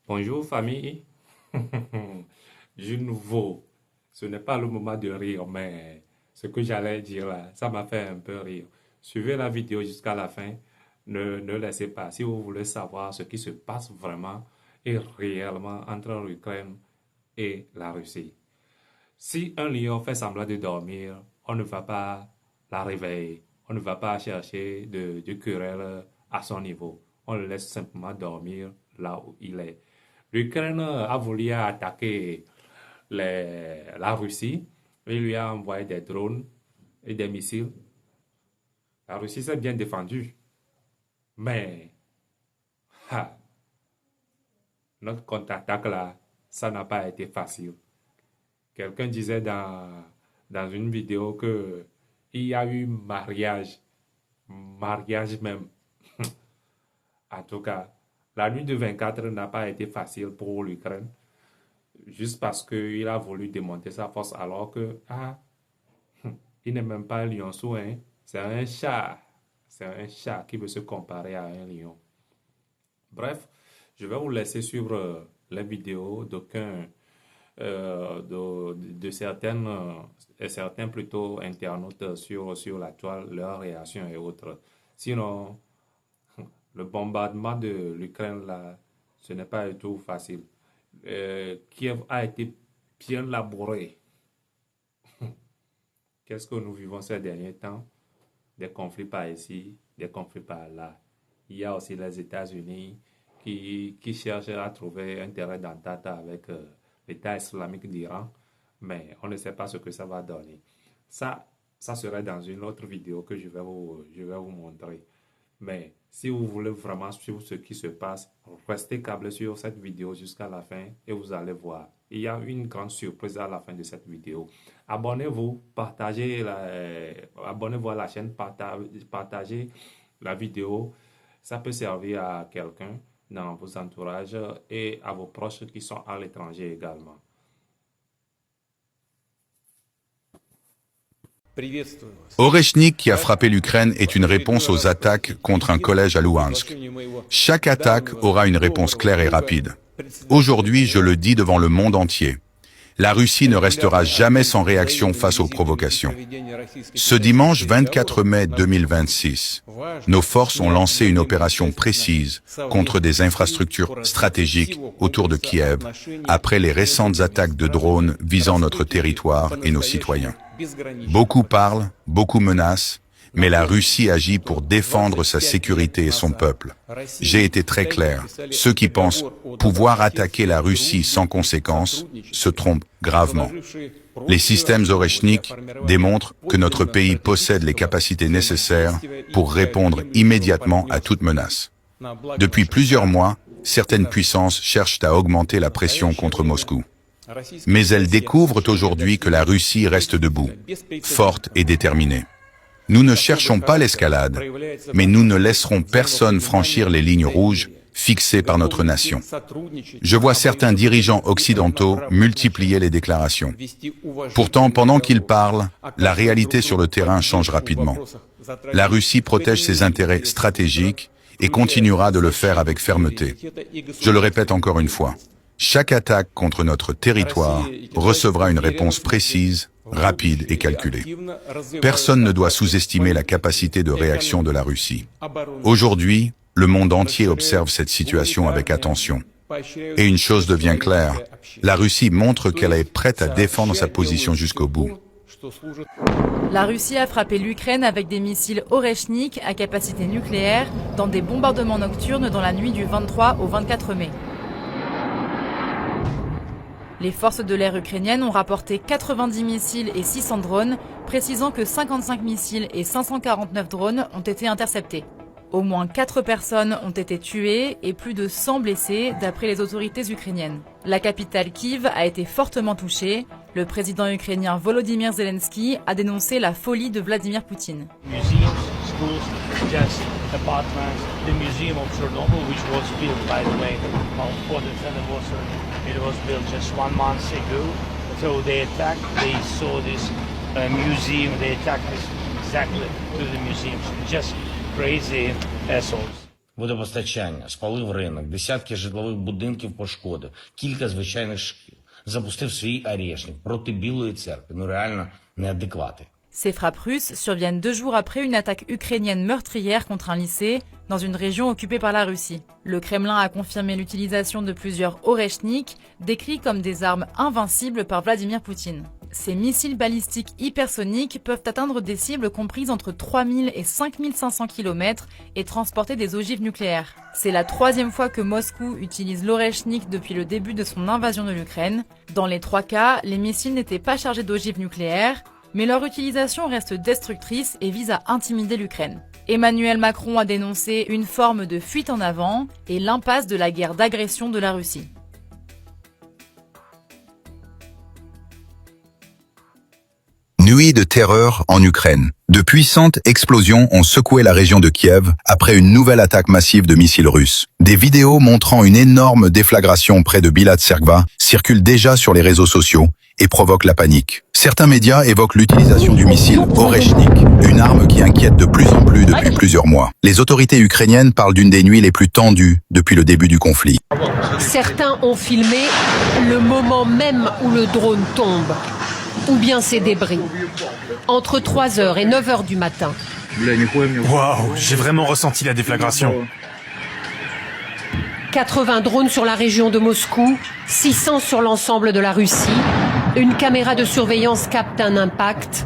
Bonjour famille. Je nouveau. Ce n'est pas le moment de rire, mais ce que j'allais dire là, ça m'a fait un peu rire. Suivez la vidéo jusqu'à la fin. Ne laissez pas. Si vous voulez savoir ce qui se passe vraiment et réellement entre l'Ukraine et la Russie. Si un lion fait semblant de dormir, on ne va pas la réveiller. On ne va pas chercher de querelle à son niveau. On le laisse simplement dormir là où il est. L'Ukraine a voulu attaquer la Russie. Il lui a envoyé des drones et des missiles. La Russie s'est bien défendue. Mais ha, notre contre-attaque là, ça n'a pas été facile. Quelqu'un disait dans une vidéo que il y a eu mariage même. En tout cas, la nuit de 24 n'a pas été facile pour l'Ukraine, juste parce qu'il a voulu démonter sa force alors que, il n'est même pas un lionceau, hein. C'est un chat. C'est un chat qui veut se comparer à un lion. Bref, je vais vous laisser suivre les vidéos de certaines, certains plutôt internautes sur la toile, leurs réactions et autres. Sinon, le bombardement de l'Ukraine, là, ce n'est pas du tout facile. Kiev a été bien labouré. Qu'est-ce que nous vivons ces derniers temps? Des conflits par ici, des conflits par là. Il y a aussi les États-Unis qui cherchent à trouver un terrain d'entente avec l'État islamique d'Iran, mais on ne sait pas ce que ça va donner. Ça serait dans une autre vidéo que je vais vous montrer. Mais si vous voulez vraiment suivre ce qui se passe, restez câblés sur cette vidéo jusqu'à la fin et vous allez voir. Il y a une grande surprise à la fin de cette vidéo. Abonnez-vous, abonnez-vous à la chaîne, partagez la vidéo. Ça peut servir à quelqu'un dans vos entourages et à vos proches qui sont à l'étranger également. Oreshnik qui a frappé l'Ukraine est une réponse aux attaques contre un collège à Louhansk. Chaque attaque aura une réponse claire et rapide. Aujourd'hui, je le dis devant le monde entier. La Russie ne restera jamais sans réaction face aux provocations. Ce dimanche 24 mai 2026, nos forces ont lancé une opération précise contre des infrastructures stratégiques autour de Kiev, après les récentes attaques de drones visant notre territoire et nos citoyens. Beaucoup parlent, beaucoup menacent, mais la Russie agit pour défendre sa sécurité et son peuple. J'ai été très clair. Ceux qui pensent pouvoir attaquer la Russie sans conséquence se trompent gravement. Les systèmes Oreshnik démontrent que notre pays possède les capacités nécessaires pour répondre immédiatement à toute menace. Depuis plusieurs mois, certaines puissances cherchent à augmenter la pression contre Moscou. Mais elles découvrent aujourd'hui que la Russie reste debout, forte et déterminée. Nous ne cherchons pas l'escalade, mais nous ne laisserons personne franchir les lignes rouges fixées par notre nation. Je vois certains dirigeants occidentaux multiplier les déclarations. Pourtant, pendant qu'ils parlent, la réalité sur le terrain change rapidement. La Russie protège ses intérêts stratégiques et continuera de le faire avec fermeté. Je le répète encore une fois. Chaque attaque contre notre territoire recevra une réponse précise, rapide et calculée. Personne ne doit sous-estimer la capacité de réaction de la Russie. Aujourd'hui, le monde entier observe cette situation avec attention. Et une chose devient claire, la Russie montre qu'elle est prête à défendre sa position jusqu'au bout. La Russie a frappé l'Ukraine avec des missiles Oreshnik à capacité nucléaire dans des bombardements nocturnes dans la nuit du 23 au 24 mai. Les forces de l'air ukrainiennes ont rapporté 90 missiles et 600 drones, précisant que 55 missiles et 549 drones ont été interceptés. Au moins 4 personnes ont été tuées et plus de 100 blessés, d'après les autorités ukrainiennes. La capitale Kiev a été fortement touchée. Le président ukrainien Volodymyr Zelensky a dénoncé la folie de Vladimir Poutine. The museum of Chernobyl, which was built, by the way, for the anniversary, it was built just 1 month ago. So they attacked, they saw this museum, they attacked this exactly to the museum. Just crazy assholes. водопостачання, спалив ринок, десятки житлових будинків пошкодив, кілька звичайних шкіл. Запустив свій арешник проти Білої церкви. Ну реально неадеквати. Ces frappes russes surviennent 2 jours après une attaque ukrainienne meurtrière contre un lycée dans une région occupée par la Russie. Le Kremlin a confirmé l'utilisation de plusieurs Oreshnik, décrits comme des armes invincibles par Vladimir Poutine. Ces missiles balistiques hypersoniques peuvent atteindre des cibles comprises entre 3000 et 5500 km et transporter des ogives nucléaires. C'est la 3e fois que Moscou utilise l'Oreshnik depuis le début de son invasion de l'Ukraine. Dans les 3 cas, les missiles n'étaient pas chargés d'ogives nucléaires, mais leur utilisation reste destructrice et vise à intimider l'Ukraine. Emmanuel Macron a dénoncé une forme de fuite en avant et l'impasse de la guerre d'agression de la Russie. Nuit de terreur en Ukraine. De puissantes explosions ont secoué la région de Kiev après une nouvelle attaque massive de missiles russes. Des vidéos montrant une énorme déflagration près de Bilatserkva circulent déjà sur les réseaux sociaux et provoquent la panique. Certains médias évoquent l'utilisation du missile Oreshnik, une arme qui inquiète de plus en plus depuis plusieurs mois. Les autorités ukrainiennes parlent d'une des nuits les plus tendues depuis le début du conflit. Certains ont filmé le moment même où le drone tombe, ou bien ses débris, entre 3h et 9h du matin. Waouh, j'ai vraiment ressenti la déflagration. 80 drones sur la région de Moscou, 600 sur l'ensemble de la Russie. Une caméra de surveillance capte un impact.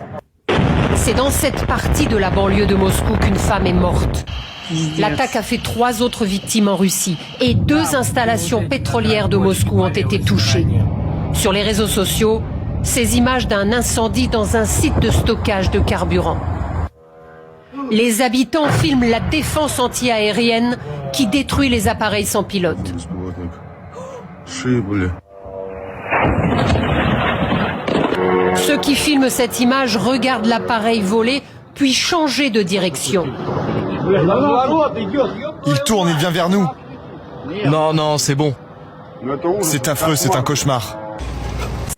C'est dans cette partie de la banlieue de Moscou qu'une femme est morte. L'attaque a fait 3 autres victimes en Russie et 2 installations pétrolières de Moscou ont été touchées. Sur les réseaux sociaux, ces images d'un incendie dans un site de stockage de carburant. Les habitants filment la défense anti-aérienne qui détruit les appareils sans pilote. Ceux qui filment cette image regardent l'appareil voler, puis changer de direction. Il tourne, il vient vers nous. Non, c'est bon. C'est affreux, c'est un cauchemar.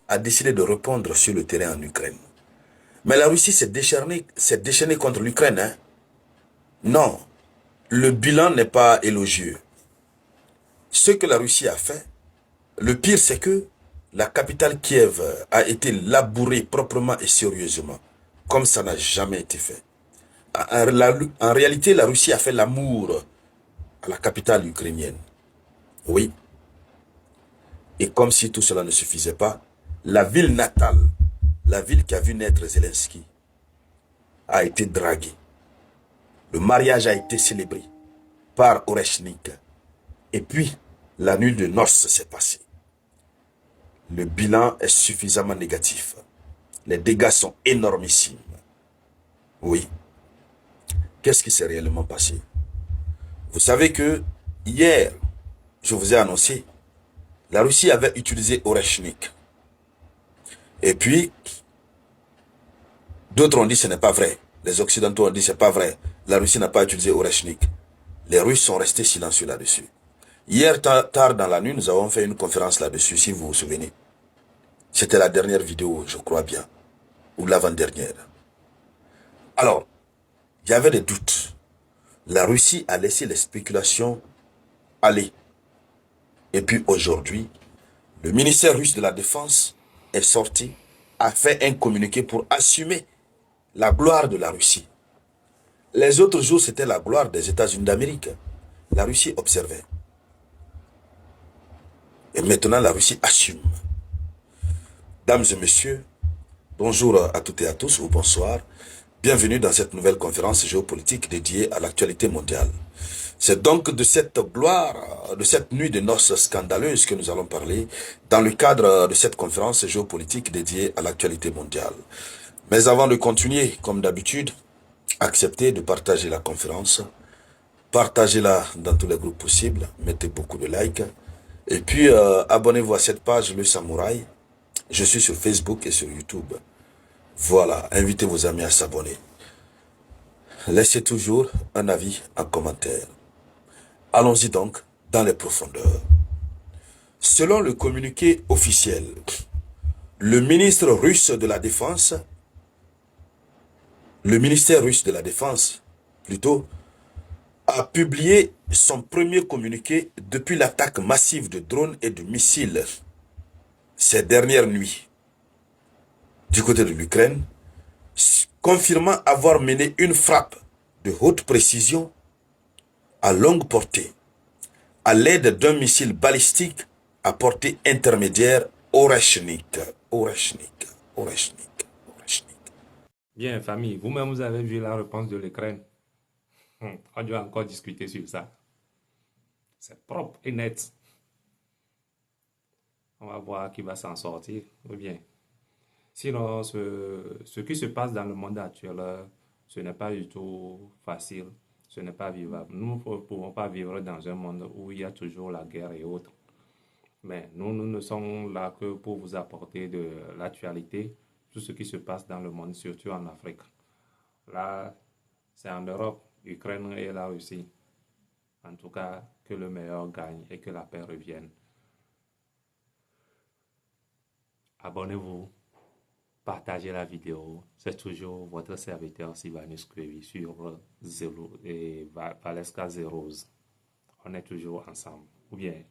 A décidé de répondre sur le terrain en Ukraine. Mais la Russie s'est déchaînée contre l'Ukraine. Hein? Non, le bilan n'est pas élogieux. Ce que la Russie a fait, le pire c'est que la capitale Kiev a été labourée proprement et sérieusement, comme ça n'a jamais été fait. En réalité, la Russie a fait l'amour à la capitale ukrainienne. Oui. Et comme si tout cela ne suffisait pas, la ville natale, la ville qui a vu naître Zelensky, a été draguée. Le mariage a été célébré par Oreshnik. Et puis, la nuit de noces s'est passée. Le bilan est suffisamment négatif. Les dégâts sont énormissimes. Oui. Qu'est-ce qui s'est réellement passé? Vous savez que hier, je vous ai annoncé, la Russie avait utilisé Oreshnik. Et puis, d'autres ont dit que ce n'est pas vrai. Les Occidentaux ont dit que ce n'est pas vrai. La Russie n'a pas utilisé Oreshnik. Les Russes sont restés silencieux là-dessus. Hier, tard dans la nuit, nous avons fait une conférence là-dessus, si vous vous souvenez. C'était la dernière vidéo, je crois bien. Ou l'avant-dernière. Alors, il y avait des doutes. La Russie a laissé les spéculations aller. Et puis aujourd'hui, le ministère russe de la Défense est sorti, a fait un communiqué pour assumer la gloire de la Russie. Les autres jours, c'était la gloire des États-Unis d'Amérique. La Russie observait. Et maintenant, la Russie assume. Dames et messieurs, bonjour à toutes et à tous, ou bonsoir. Bienvenue dans cette nouvelle conférence géopolitique dédiée à l'actualité mondiale. C'est donc de cette gloire, de cette nuit de noces scandaleuse que nous allons parler dans le cadre de cette conférence géopolitique dédiée à l'actualité mondiale. Mais avant de continuer, comme d'habitude, acceptez de partager la conférence. Partagez-la dans tous les groupes possibles. Mettez beaucoup de likes. Et puis, abonnez-vous à cette page Le Samouraï. Je suis sur Facebook et sur YouTube. Voilà, invitez vos amis à s'abonner. Laissez toujours un avis en commentaire. Allons-y donc dans les profondeurs. Selon le communiqué officiel, le ministère russe de la Défense, a publié son premier communiqué depuis l'attaque massive de drones et de missiles ces dernières nuits du côté de l'Ukraine, confirmant avoir mené une frappe de haute précision à longue portée à l'aide d'un missile balistique à portée intermédiaire Oreshnik. Bien, famille, vous-même, vous avez vu la réponse de l'Ukraine. On doit encore discuter sur ça. C'est propre et net. On va voir qui va s'en sortir. Ou bien. Sinon, ce qui se passe dans le monde actuel, ce n'est pas du tout facile. Ce n'est pas vivable. Nous ne pouvons pas vivre dans un monde où il y a toujours la guerre et autres. Mais nous ne sommes là que pour vous apporter de l'actualité, tout ce qui se passe dans le monde, surtout en Afrique. Là, c'est en Europe, l'Ukraine et la Russie. En tout cas, que le meilleur gagne et que la paix revienne. Abonnez-vous, partagez la vidéo. C'est toujours votre serviteur Sylvanus Query sur Zelo et Valeska Zeros. On est toujours ensemble. Ou bien